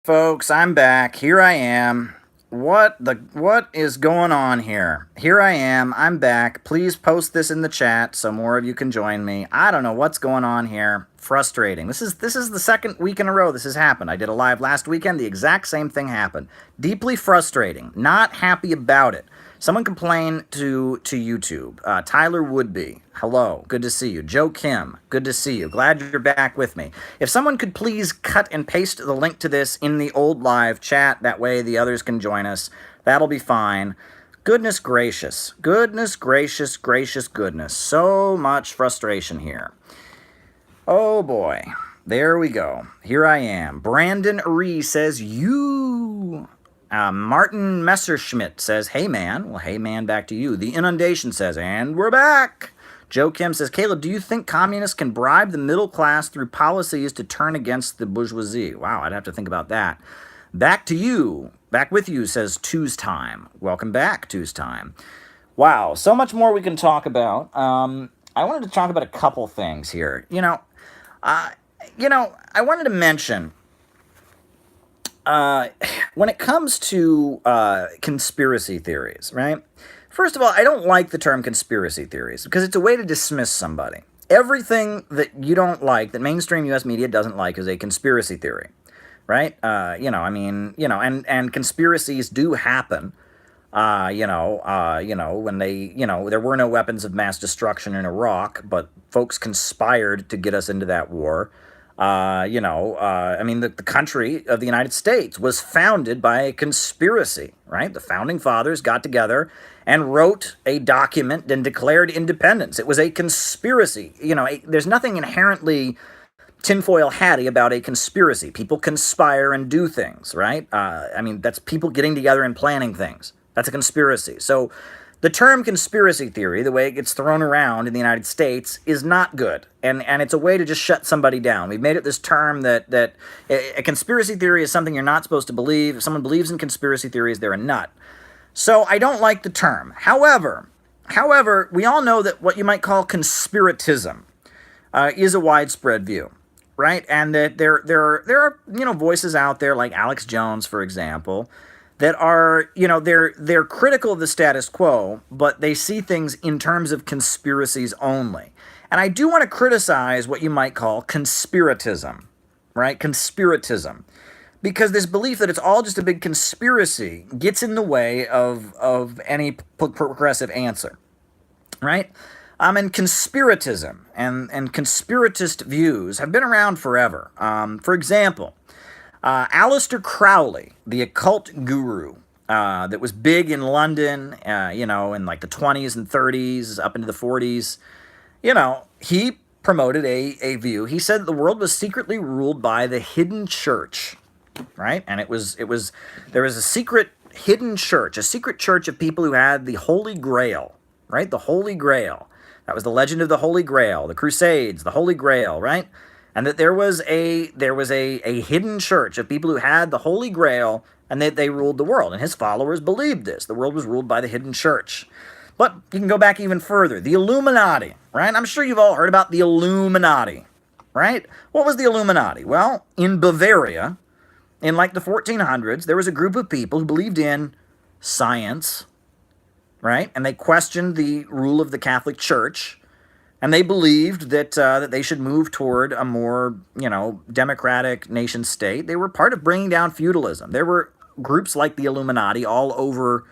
Folks, I'm back. Here I am. What is going on here? Here I am. I'm back. Please post this in the chat so more of you can join me. I don't know what's going on here. Frustrating. This is the second week in a row this has happened. I did a live last weekend. The exact same thing happened. Deeply frustrating. Not happy about it. Someone complained to YouTube. Tyler Woodby, hello, good to see you. Joe Kim, good to see you. Glad you're back with me. If someone could please cut and paste the link to this in the old live chat, that way the others can join us. That'll be fine. Goodness gracious. Goodness gracious, gracious goodness. So much frustration here. Oh boy. There we go. Here I am. Brandon Ree says, you. Martin Messerschmidt says, hey man. Well, hey man, back to you. The Inundation says, and we're back. Joe Kim says, Caleb, do you think communists can bribe the middle class through policies to turn against the bourgeoisie? Wow, I'd have to think about that. Back to you. Back with you, says Two's Time. Welcome back, Two's Time. Wow, so much more we can talk about. I wanted to talk about a couple things here. I wanted to mention when it comes to conspiracy theories, right? First of all, I don't like the term conspiracy theories because it's a way to dismiss somebody. Everything that you don't like, that mainstream U.S. media doesn't like, is a conspiracy theory, right? And conspiracies do happen. When there were no weapons of mass destruction in Iraq, but folks conspired to get us into that war. The country of the United States was founded by a conspiracy, right? The founding fathers got together and wrote a document and declared independence. It was a conspiracy. There's nothing inherently tinfoil hatty about a conspiracy. People conspire and do things, right? That's people getting together and planning things. That's a conspiracy. So the term conspiracy theory, the way it gets thrown around in the United States, is not good. And it's a way to just shut somebody down. We've made it this term that a conspiracy theory is something you're not supposed to believe. If someone believes in conspiracy theories, they're a nut. So I don't like the term. However, we all know that what you might call conspiratism is a widespread view, right? And that there are voices out there like Alex Jones, for example, that are, they're critical of the status quo, but they see things in terms of conspiracies only. And I do want to criticize what you might call conspiratism, right? Conspiratism. Because this belief that it's all just a big conspiracy gets in the way of any progressive answer, right? And conspiratism and conspiratist views have been around forever. For example, Aleister Crowley, the occult guru that was big in London, in like the 20s and 30s, up into the 40s, he promoted a view. He said that the world was secretly ruled by the hidden church, right? And there was a secret hidden church, a secret church of people who had the Holy Grail, right? The Holy Grail. That was the legend of the Holy Grail, the Crusades, the Holy Grail, right? And that there was a hidden church of people who had the Holy Grail, and that they ruled the world. And his followers believed this. The world was ruled by the hidden church. But you can go back even further. The Illuminati, right? I'm sure you've all heard about the Illuminati, right? What was the Illuminati? Well, in Bavaria, in like the 1400s, there was a group of people who believed in science, right? And they questioned the rule of the Catholic Church. And they believed that they should move toward a more, democratic nation state. They were part of bringing down feudalism. There were groups like the Illuminati all over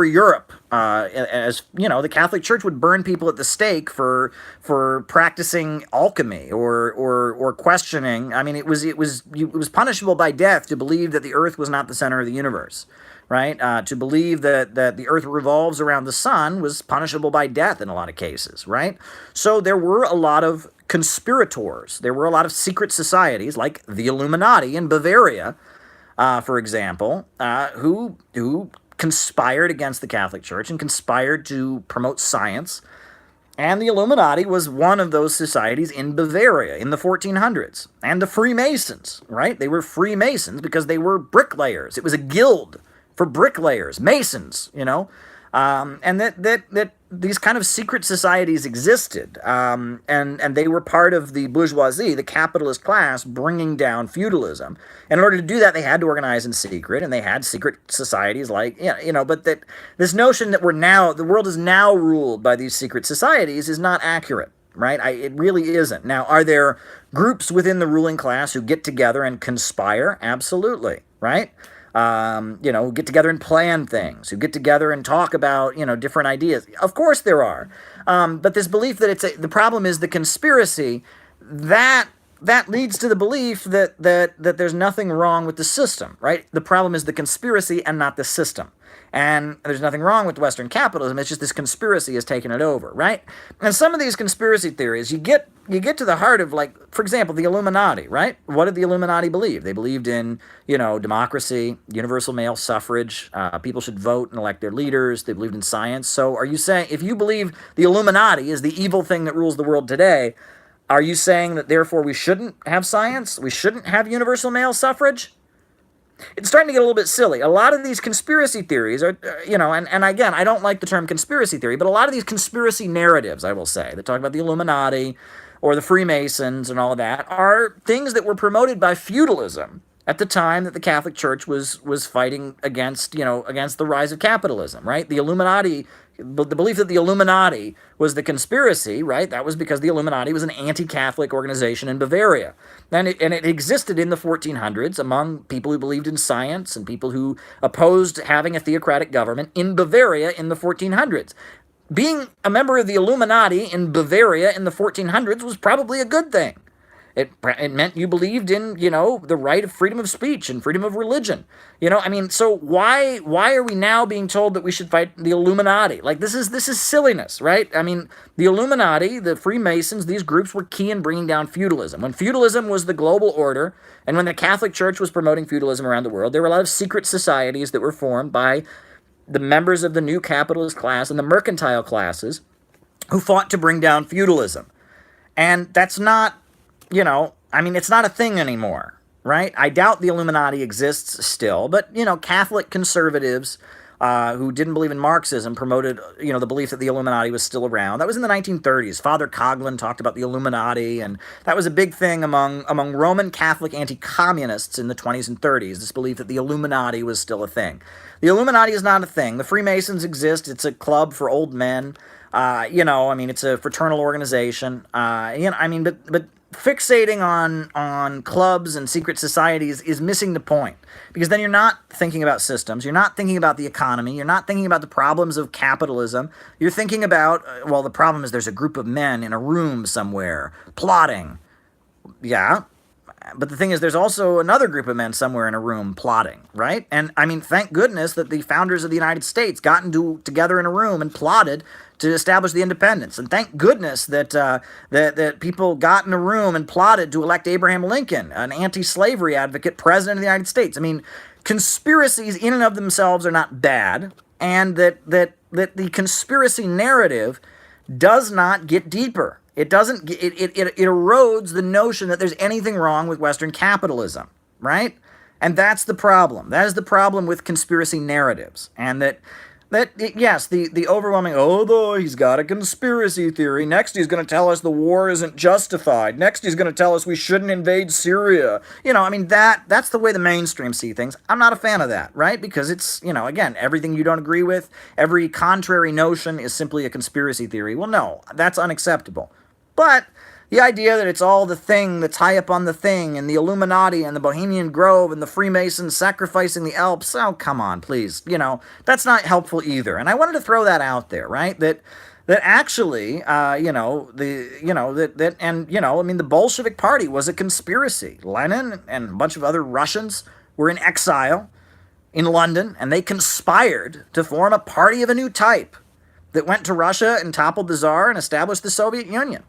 Europe. The Catholic Church would burn people at the stake for practicing alchemy or questioning. I mean, it was punishable by death to believe that the Earth was not the center of the universe. Right? To believe that the Earth revolves around the sun was punishable by death in a lot of cases, right? So there were a lot of conspirators. There were a lot of secret societies, like the Illuminati in Bavaria, for example, who conspired against the Catholic Church and conspired to promote science. And the Illuminati was one of those societies in Bavaria in the 1400s. And the Freemasons, right? They were Freemasons because they were bricklayers. It was a guild for bricklayers, masons, and that these kind of secret societies existed, and they were part of the bourgeoisie, the capitalist class, bringing down feudalism. And in order to do that, they had to organize in secret, and they had secret societies like, but that this notion that the world is now ruled by these secret societies is not accurate. Right? It really isn't. Now, are there groups within the ruling class who get together and conspire? Absolutely. Right? Who get together and plan things, who get together and talk about, different ideas. Of course there are. But this belief that the problem is the conspiracy, that leads to the belief that there's nothing wrong with the system, right? The problem is the conspiracy and not the system. And there's nothing wrong with Western capitalism. It's just this conspiracy has taken it over, right? And some of these conspiracy theories, you get to the heart of, like, for example, the Illuminati, right? What did the Illuminati believe? They believed in, democracy, universal male suffrage, people should vote and elect their leaders. They believed in science. So are you saying, if you believe the Illuminati is the evil thing that rules the world today, are you saying that therefore we shouldn't have science? We shouldn't have universal male suffrage? It's starting to get a little bit silly. A lot of these conspiracy theories are, and again, I don't like the term conspiracy theory, but a lot of these conspiracy narratives, I will say, that talk about the Illuminati or the Freemasons and all of that, are things that were promoted by feudalism at the time that the Catholic Church was fighting against the rise of capitalism, right? The Illuminati, the belief that the Illuminati was the conspiracy, right? That was because the Illuminati was an anti-Catholic organization in Bavaria. And it existed in the 1400s among people who believed in science and people who opposed having a theocratic government in Bavaria in the 1400s. Being a member of the Illuminati in Bavaria in the 1400s was probably a good thing. It meant you believed in, the right of freedom of speech and freedom of religion. So why are we now being told that we should fight the Illuminati? Like, this is silliness, right? I mean, the Illuminati, the Freemasons, these groups were key in bringing down feudalism. When feudalism was the global order, and when the Catholic Church was promoting feudalism around the world, there were a lot of secret societies that were formed by the members of the new capitalist class and the mercantile classes who fought to bring down feudalism. And that's not, it's not a thing anymore, right? I doubt the Illuminati exists still, but, Catholic conservatives who didn't believe in Marxism promoted, the belief that the Illuminati was still around. That was in the 1930s. Father Coughlin talked about the Illuminati, and that was a big thing among Roman Catholic anti-communists in the 20s and 30s, this belief that the Illuminati was still a thing. The Illuminati is not a thing. The Freemasons exist. It's a club for old men. It's a fraternal organization. But fixating on clubs and secret societies is missing the point, because then you're not thinking about systems, you're not thinking about the economy, you're not thinking about the problems of capitalism. You're thinking about, the problem is there's a group of men in a room somewhere plotting. Yeah, but the thing is, there's also another group of men somewhere in a room plotting, right? And thank goodness that the founders of the United States got together in a room and plotted to establish the independence. And thank goodness that that people got in a room and plotted to elect Abraham Lincoln, an anti-slavery advocate, president of the United States. Conspiracies in and of themselves are not bad, and that the conspiracy narrative does not get deeper. It doesn't. It erodes the notion that there's anything wrong with Western capitalism, right? And that's the problem. That is the problem with conspiracy narratives, and yes, the overwhelming, he's got a conspiracy theory. Next, he's going to tell us the war isn't justified. Next, he's going to tell us we shouldn't invade Syria. That's the way the mainstream see things. I'm not a fan of that, right? Because it's, again, everything you don't agree with, every contrary notion is simply a conspiracy theory. Well, no, that's unacceptable. But the idea that it's all the thing that's high up on the thing, and the Illuminati and the Bohemian Grove and the Freemasons sacrificing the Alps, oh, come on, please. That's not helpful either. And I wanted to throw that out there, right? That actually, the Bolshevik Party was a conspiracy. Lenin and a bunch of other Russians were in exile in London, and they conspired to form a party of a new type that went to Russia and toppled the Tsar and established the Soviet Union.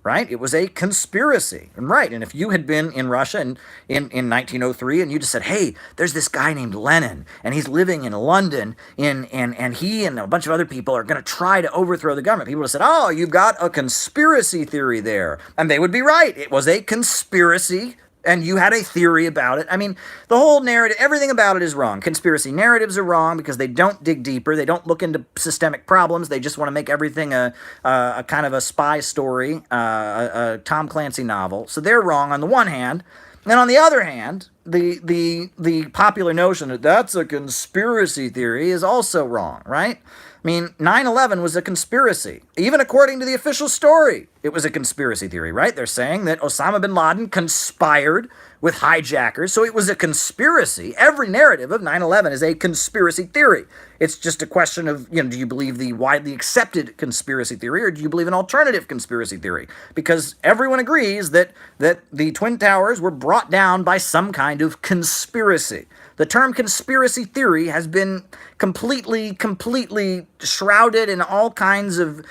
Right? It was a conspiracy. Right. And if you had been in Russia in 1903 and you just said, hey, there's this guy named Lenin, and he's living in London, and he and a bunch of other people are going to try to overthrow the government, people would have said, you've got a conspiracy theory there. And they would be right. It was a conspiracy And you had a theory about it. I mean, the whole narrative, everything about it is wrong. Conspiracy narratives are wrong because they don't dig deeper. They don't look into systemic problems. They just want to make everything a kind of a spy story, a Tom Clancy novel. So they're wrong on the one hand. And on the other hand, the popular notion that that's a conspiracy theory is also wrong, right? I mean, 9/11 was a conspiracy. Even according to the official story, it was a conspiracy theory, right? They're saying that Osama bin Laden conspired with hijackers, so it was a conspiracy. Every narrative of 9/11 is a conspiracy theory. It's just a question of, do you believe the widely accepted conspiracy theory or do you believe an alternative conspiracy theory? Because everyone agrees that the Twin Towers were brought down by some kind of conspiracy. The term conspiracy theory has been completely shrouded in all kinds of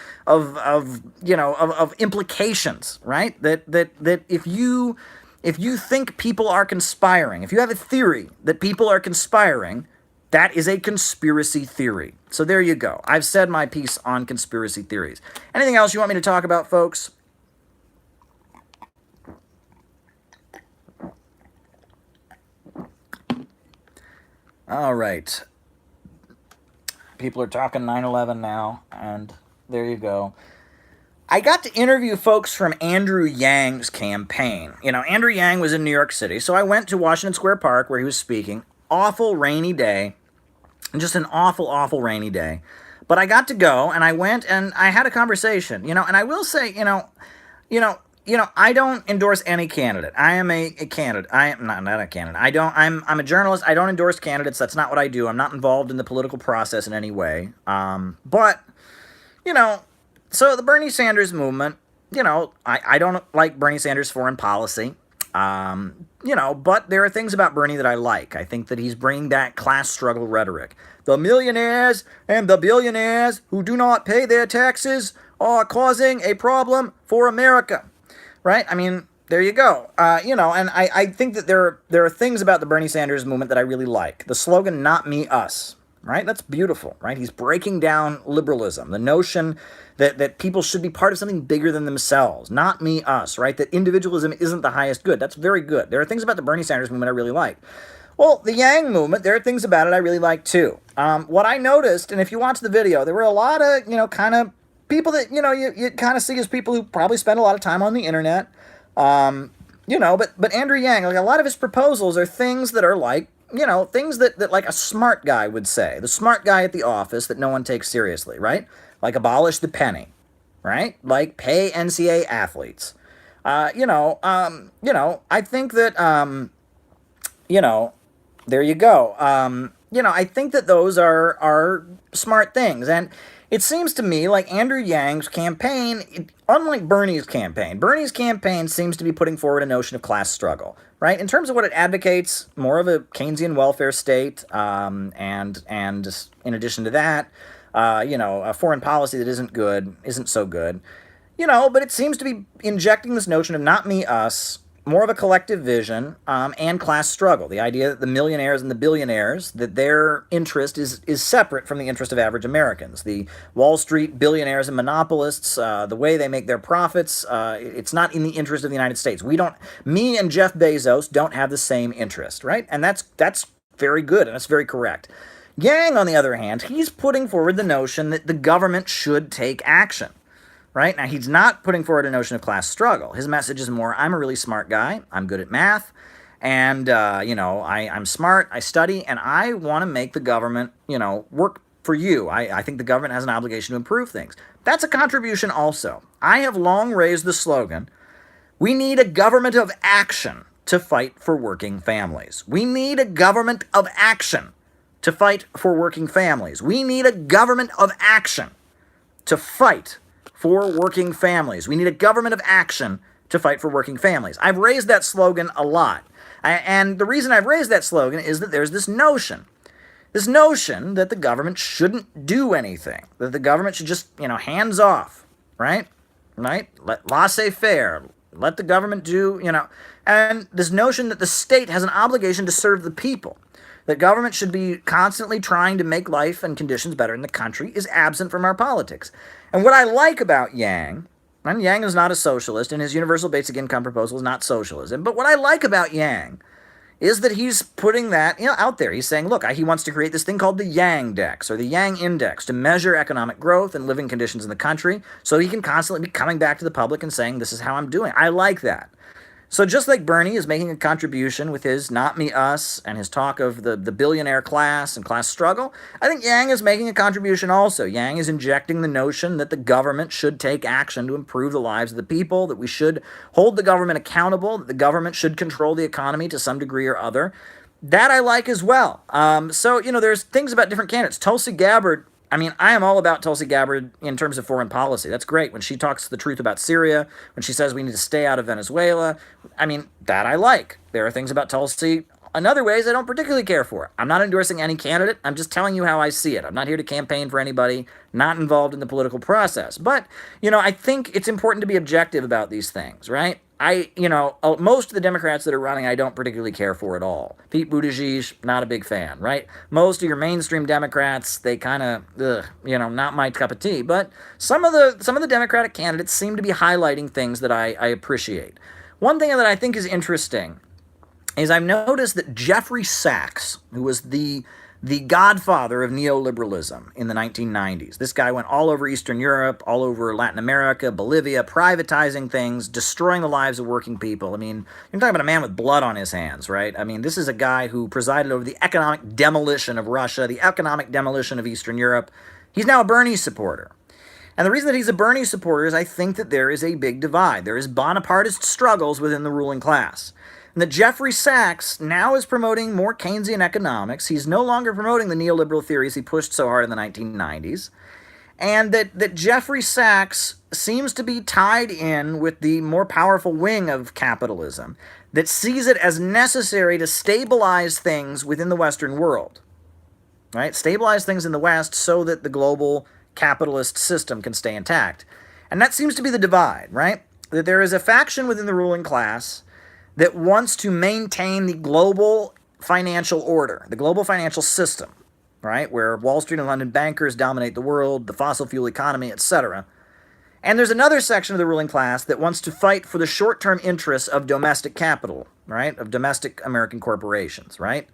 implications, right? That if you think people are conspiring, if you have a theory that people are conspiring, that is a conspiracy theory. So there you go. I've said my piece on conspiracy theories. Anything else you want me to talk about, folks? All right. People are talking 9/11 now, and there you go. I got to interview folks from Andrew Yang's campaign. Andrew Yang was in New York City, so I went to Washington Square Park where he was speaking. Awful rainy day, just an awful rainy day. But I got to go, and I went, and I had a conversation. And I will say, I don't endorse any candidate. I am a candidate. I am not a candidate. I'm a journalist. I don't endorse candidates. That's not what I do. I'm not involved in the political process in any way. But so the Bernie Sanders movement, I don't like Bernie Sanders' foreign policy. But there are things about Bernie that I like. I think that he's bringing that class struggle rhetoric. The millionaires and the billionaires who do not pay their taxes are causing a problem for America. Right? I mean, there you go. And I think that there are things about the Bernie Sanders movement that I really like. The slogan, not me, us. Right? That's beautiful, right? He's breaking down liberalism, the notion that people should be part of something bigger than themselves, not me, us, right? That individualism isn't the highest good. That's very good. There are things about the Bernie Sanders movement I really like. Well, the Yang movement, there are things about it I really like too. What I noticed, and if you watch the video, there were a lot of, kind of people that, you kind of see as people who probably spend a lot of time on the internet. But Andrew Yang, like a lot of his proposals are things that are like, things that like a smart guy would say. The smart guy at the office that no one takes seriously, right? Like abolish the penny, right? Like pay NCAA athletes. I think that, there you go. I think that those are smart things. And it seems to me like Andrew Yang's campaign, unlike Bernie's campaign seems to be putting forward a notion of class struggle, right? In terms of what it advocates, more of a Keynesian welfare state, and in addition to that, a foreign policy that isn't so good, but it seems to be injecting this notion of not me, us, more of a collective vision, and class struggle. The idea that the millionaires and the billionaires, that their interest is separate from the interest of average Americans. The Wall Street billionaires and monopolists, the way they make their profits, it's not in the interest of the United States. Me and Jeff Bezos don't have the same interest, right? And that's very good, and that's very correct. Yang, on the other hand, he's putting forward the notion that the government should take action. Right? Now, he's not putting forward a notion of class struggle. His message is more, I'm a really smart guy, I'm good at math, and, I'm smart, I study, and I want to make the government, work for you. I think the government has an obligation to improve things. That's a contribution also. I have long raised the slogan, we need a government of action to fight for working families. We need a government of action to fight for working families. We need a government of action to fight for working families. We need a government of action to fight for working families. I've raised that slogan a lot. And the reason I've raised that slogan is that there's this notion that the government shouldn't do anything, that the government should just, hands off, right? Laissez-faire. Let the government do, and this notion that the state has an obligation to serve the people, that government should be constantly trying to make life and conditions better in the country is absent from our politics. And what I like about Yang And Yang is not a socialist, and his universal basic income proposal is not socialism. But what I like about Yang is that he's putting that out there. He's saying, look, he wants to create this thing called the Yang Dex or the Yang Index to measure economic growth and living conditions in the country so he can constantly be coming back to the public and saying, this is how I'm doing. I like that. So just like Bernie is making a contribution with his not me, us, and his talk of the billionaire class and class struggle, I think Yang is making a contribution also. Yang is injecting the notion that the government should take action to improve the lives of the people, that we should hold the government accountable, that the government should control the economy to some degree or other. That I like as well. So, there's things about different candidates. Tulsi Gabbard, I mean, I am all about Tulsi Gabbard in terms of foreign policy. That's great. When she talks the truth about Syria, when she says we need to stay out of Venezuela, I mean, that I like. There are things about Tulsi in other ways I don't particularly care for. I'm not endorsing any candidate. I'm just telling you how I see it. I'm not here to campaign for anybody, not involved in the political process. But, I think it's important to be objective about these things, right? Most of the Democrats that are running, I don't particularly care for at all. Pete Buttigieg, not a big fan, right? Most of your mainstream Democrats, they kind of, not my cup of tea. But some of the Democratic candidates seem to be highlighting things that I appreciate. One thing that I think is interesting is I've noticed that Jeffrey Sachs, who was the godfather of neoliberalism in the 1990s. This guy went all over Eastern Europe, all over Latin America, Bolivia, privatizing things, destroying the lives of working people. I mean, you're talking about a man with blood on his hands, right? I mean, this is a guy who presided over the economic demolition of Russia, the economic demolition of Eastern Europe. He's now a Bernie supporter. And the reason that he's a Bernie supporter is I think that there is a big divide. There is Bonapartist struggles within the ruling class. And that Jeffrey Sachs now is promoting more Keynesian economics. He's no longer promoting the neoliberal theories he pushed so hard in the 1990s. And that Jeffrey Sachs seems to be tied in with the more powerful wing of capitalism that sees it as necessary to stabilize things within the Western world. Right? Stabilize things in the West so that the global capitalist system can stay intact. And that seems to be the divide, right? That there is a faction within the ruling class that wants to maintain the global financial order, the global financial system, right, where Wall Street and London bankers dominate the world, the fossil fuel economy, etc. And there's another section of the ruling class that wants to fight for the short-term interests of domestic capital, right, of domestic American corporations, right?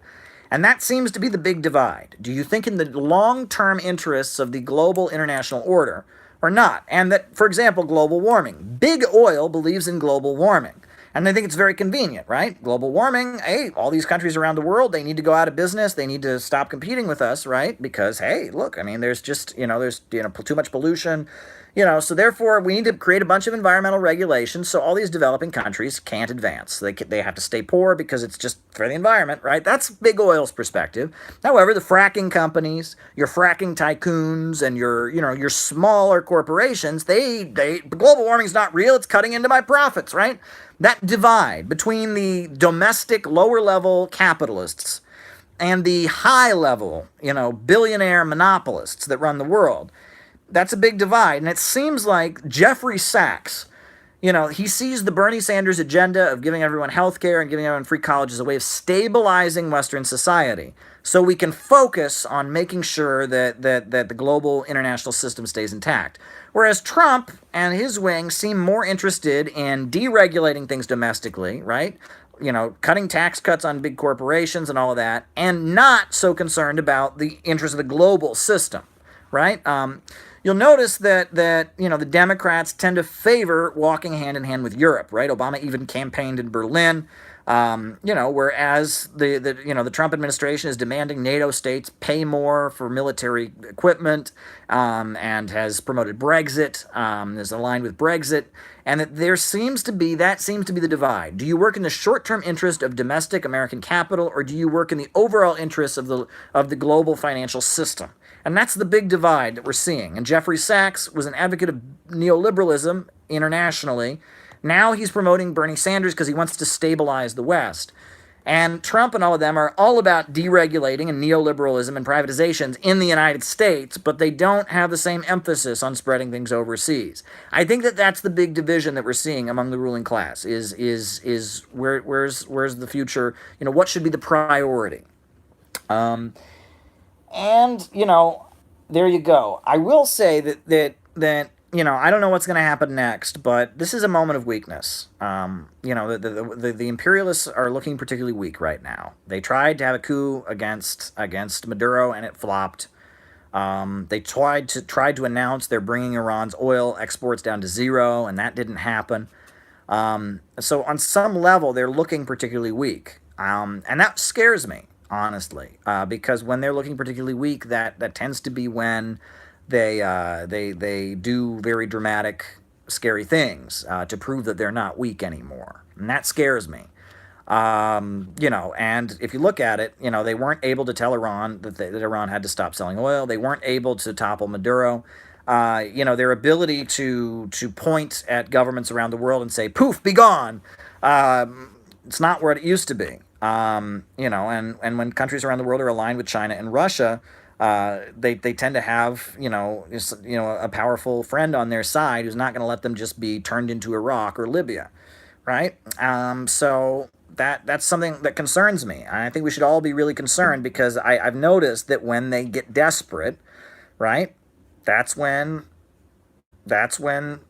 And that seems to be the big divide. Do you think in the long-term interests of the global international order or not? And that, for example, global warming. Big oil believes in global warming. And they think it's very convenient, right? Global warming, hey, all these countries around the world, they need to go out of business. They need to stop competing with us, right? Because, hey, look, I mean, there's just, there's, too much pollution, so therefore we need to create a bunch of environmental regulations so all these developing countries can't advance. They have to stay poor because it's just for the environment, right? That's big oil's perspective. However, the fracking companies, your fracking tycoons, and your smaller corporations, global warming's not real. It's cutting into my profits, right? That divide between the domestic lower-level capitalists and the high-level, billionaire monopolists that run the world, that's a big divide. And it seems like Jeffrey Sachs, he sees the Bernie Sanders agenda of giving everyone health care and giving everyone free college as a way of stabilizing Western society so we can focus on making sure that the global international system stays intact. Whereas Trump and his wing seem more interested in deregulating things domestically, right? Cutting tax cuts on big corporations and all of that, and not so concerned about the interests of the global system, right? You'll notice that the Democrats tend to favor walking hand in hand with Europe, right? Obama even campaigned in Berlin, whereas the Trump administration is demanding NATO states pay more for military equipment, and has promoted Brexit, is aligned with Brexit, and that seems to be the divide. Do you work in the short-term interest of domestic American capital, or do you work in the overall interests of the global financial system? And that's the big divide that we're seeing. And Jeffrey Sachs was an advocate of neoliberalism internationally. Now he's promoting Bernie Sanders because he wants to stabilize the West. And Trump and all of them are all about deregulating and neoliberalism and privatizations in the United States, but they don't have the same emphasis on spreading things overseas. I think that's the big division that we're seeing among the ruling class is where's the future? What should be the priority? And, there you go. I will say that I don't know what's going to happen next, but this is a moment of weakness. The imperialists are looking particularly weak right now. They tried to have a coup against Maduro, and it flopped. They tried to announce they're bringing Iran's oil exports down to zero, and that didn't happen. So on some level, they're looking particularly weak, and that scares me honestly, because when they're looking particularly weak, that tends to be when they do very dramatic, scary things to prove that they're not weak anymore, and that scares me. And if you look at it, they weren't able to tell Iran that Iran had to stop selling oil. They weren't able to topple Maduro. Their ability to point at governments around the world and say, "Poof, be gone." It's not where it used to be. And when countries around the world are aligned with China and Russia, they tend to have a powerful friend on their side who's not going to let them just be turned into Iraq or Libya, right? So that's something that concerns me. I think we should all be really concerned because I've noticed that when they get desperate, right, that's when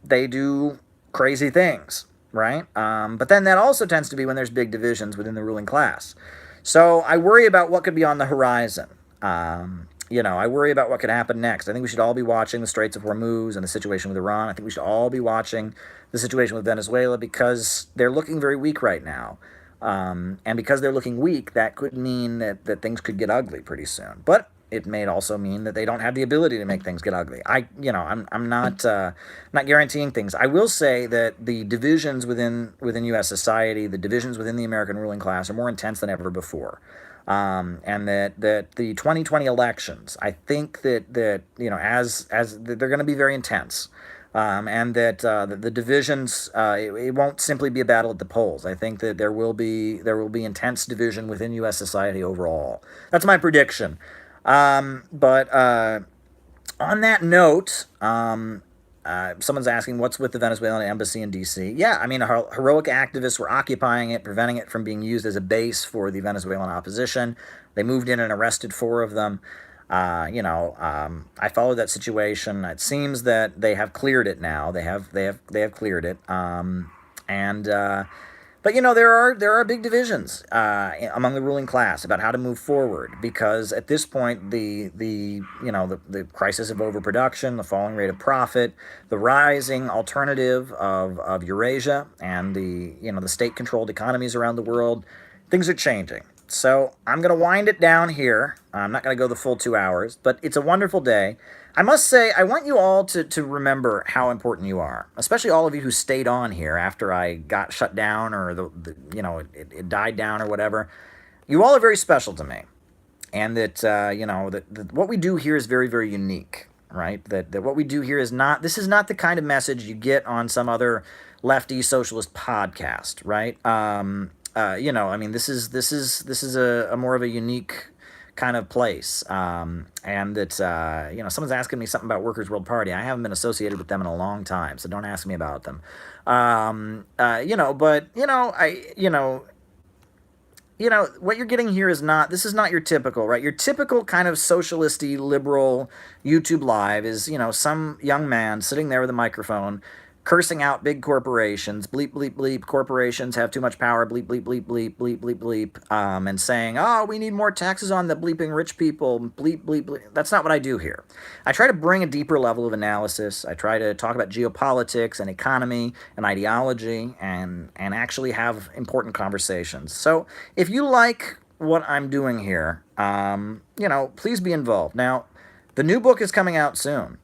they do crazy things, right? But then that also tends to be when there's big divisions within the ruling class. So I worry about what could be on the horizon. I worry about what could happen next. I think we should all be watching the Straits of Hormuz and the situation with Iran. I think we should all be watching the situation with Venezuela because they're looking very weak right now. And because they're looking weak, that could mean that things could get ugly pretty soon. But it may also mean that they don't have the ability to make things get ugly. I'm not guaranteeing things. I will say that the divisions within U.S. society, the divisions within the American ruling class, are more intense than ever before. And that the 2020 elections, I think that as they're going to be very intense. And that the divisions, it won't simply be a battle at the polls. I think that there will be intense division within U.S. society overall. That's my prediction. But on that note, someone's asking what's with the Venezuelan embassy in D.C. Yeah, I mean, heroic activists were occupying it, preventing it from being used as a base for the Venezuelan opposition. They moved in and arrested 4 of them. I followed that situation. It seems that they have cleared it now. They have cleared it. But there are big divisions among the ruling class about how to move forward because at this point the crisis of overproduction, the falling rate of profit, the rising alternative of Eurasia, and the state-controlled economies around the world, things are changing. So I'm going to wind it down here. I'm not going to go the full 2 hours, but it's a wonderful day. I must say, I want you all to remember how important you are, especially all of you who stayed on here after I got shut down or it died down or whatever. You all are very special to me, and that what we do here is very, very unique, right? That what we do here is not. This is not the kind of message you get on some other lefty socialist podcast, right? I mean, this is a more of a unique kind of place, and that someone's asking me something about Workers' World Party. I haven't been associated with them in a long time, so don't ask me about them. What you're getting here is not. This is not your typical, right? Your typical kind of socialisty liberal YouTube live is some young man sitting there with a microphone cursing out big corporations, bleep, bleep, bleep, corporations have too much power, bleep, bleep, bleep, bleep, bleep, bleep, bleep, and saying, oh, we need more taxes on the bleeping rich people, bleep, bleep, bleep. That's not what I do here. I try to bring a deeper level of analysis. I try to talk about geopolitics and economy and ideology and actually have important conversations. So if you like what I'm doing here, please be involved. Now, the new book is coming out soon.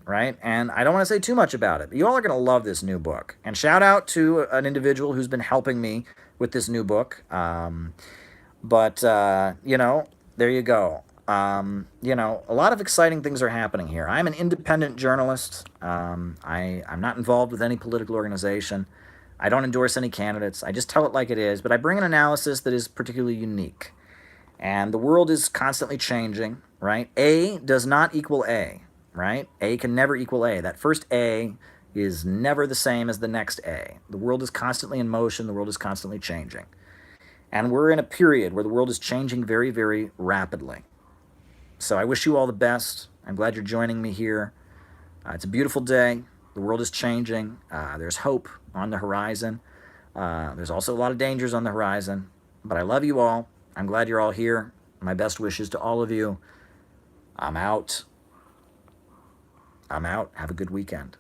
Right? And I don't want to say too much about it. You all are going to love this new book. And shout out to an individual who's been helping me with this new book. There you go. A lot of exciting things are happening here. I'm an independent journalist. I'm not involved with any political organization. I don't endorse any candidates. I just tell it like it is. But I bring an analysis that is particularly unique. And the world is constantly changing, right? A does not equal A. Right? A can never equal A. That first A is never the same as the next A. The world is constantly in motion. The world is constantly changing. And we're in a period where the world is changing very, very rapidly. So I wish you all the best. I'm glad you're joining me here. It's a beautiful day. The world is changing. There's hope on the horizon. There's also a lot of dangers on the horizon. But I love you all. I'm glad you're all here. My best wishes to all of you. I'm out. Have a good weekend.